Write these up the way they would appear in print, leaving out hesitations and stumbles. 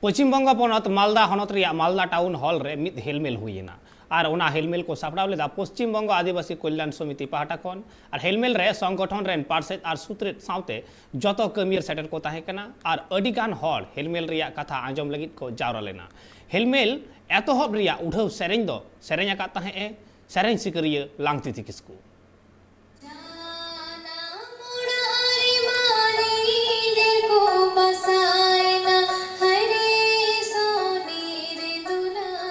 पश्चिम बंग पनत मालदा हनत रिया Malda town hall रे मिद हेलमेल हुईना और उना हेलमेल को सापड़ाव लेदा पश्चिम बंग आदिवासी कल्याण समिति पाहटा खन और हेलमेल रे संगठन रेन पार्षद और सुत्रेत साउते जतो कमियर सेटल को ताहे कना और अडिगान हॉल हेलमेल रिया कथा आंजम लगित को जावरा लेना हेलमेल एतोहब रिया उठाव सेरेंज दो सेरेंज आका ताहे ए सेरेंज सिकरिया लांगतिति किसको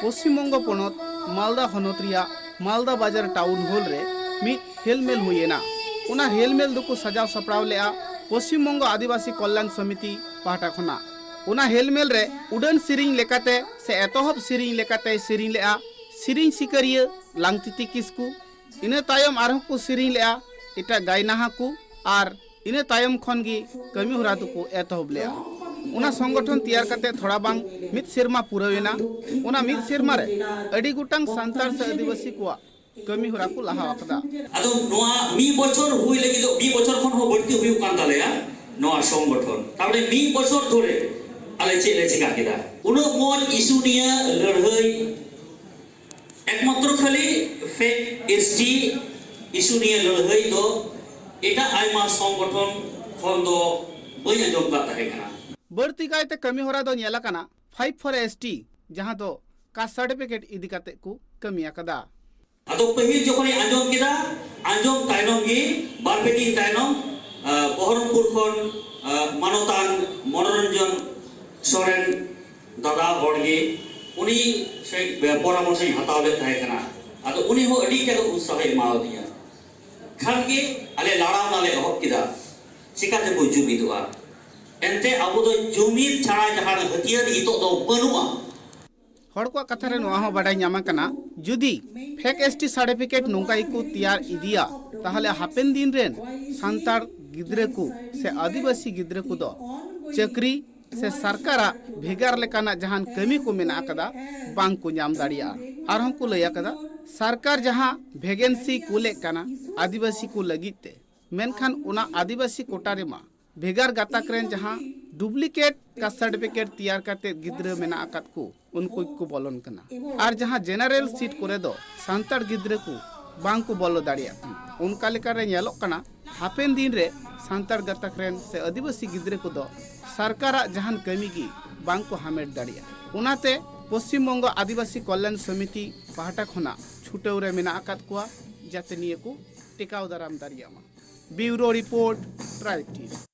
पश्चिम बंग पनत मालदा हनत रिया मालदा बाजार टाउन हॉल रे मिद हेलमेल हुईना उना हेलमेल दुको सजाव सपड़ाव लेआ पश्चिम बंग आदिवासी कल्याण समिति पाहटा खना उना हेलमेल रे उड़न सिरिंग लेकाते से एतोहब सिरिंग लेकाते सिरिंग लेआ सिरिंग सिकरिया लांगतिति किसकु इने तायम आरह को सिरिंग लेआ इटा गायनाहा को आर इने तायम खन गी कमी होरा दुको एतोहब लेआ उना संगठन तैयार करते थोड़ा बांग मिद सेरमा पुरवेना उना मिद सेरमा रे अडी गुटांग सांतार से आदिवासी को कमी होरा को लहा अकदा अदो नोआ मी बछर हुई लगी तो मी बछर खन हो बढ़ती हुई कान दालेया नोआ संगठन ताबे मी बछर धरे आले चेले चिका केदा उनो मोज इशू निया लड़हई एकमात्र खाली फेक एसटी इशू निया लड़हई दो एटा आइमा संगठन खन दो बई अंजम का ताहे कना बढ़ती गायते कमी होरा दो नेला कना 5 फॉर एसटी जहां दो का सर्टिफिकेट इदी काते को कमी आकदा अदो पहिल जखोनी आंजम केदा आंजम तायनम गी बारपेटी तायनम बहरमपुर खन मानतान मनोरंजन सोरेन दादा हड़गे उनी से परामर्श हताव ले ताहे कना अदो उनी हो अडी के उत्साह एमाव दिया खान के आले लाड़ाव नाले हक केदा चिकाते बो जुमिदुआ एंते अब दो जुमिद छाड़ा जहां हथियार इतो दो बनुआ हड़ को कथा रे नोआ हो बाडाय ᱧᱟᱢᱟ कना जुदी फेक एसटी सर्टिफिकेट नोंका को तैयार इदिया ताहले हापेन दिन रेन सांतार गिद्रे को से आदिवासी गिद्रे को दो चक्री से सरकारा भेगार लेकाना जहां कमी को मेना कदा बांग को ᱧᱟᱢ दाड़िया आर हम को लया कदा सरकार जहां वैकेंसी कुले कना आदिवासी को लगिते मेनखान उना आदिवासी कोटा रे मा भेगार गाताक रेन जहां डुप्लीकेट का सर्टिफिकेट तैयार करते गिद्रे मेना आकात को उनको को बोलन कना और जहां जनरल सीट करे दो सांतार गिद्रे को बांग को बोलो दाड़िया उनका लेका रे नेलो कना हापेन दिन रे सांतार गाताक रेन से आदिवासी गिद्रे को दो सरकारा जहां कमी गी बांग को हामेट दाड़िया उनाते पश्चिम बंग आदिवासी कल्याण समिति पाहटा खना छुटेव रे मेना आकात को जाते निये को टिकाव दाराम दाड़िया ब्यूरो रिपोर्ट ट्राइब टीवी।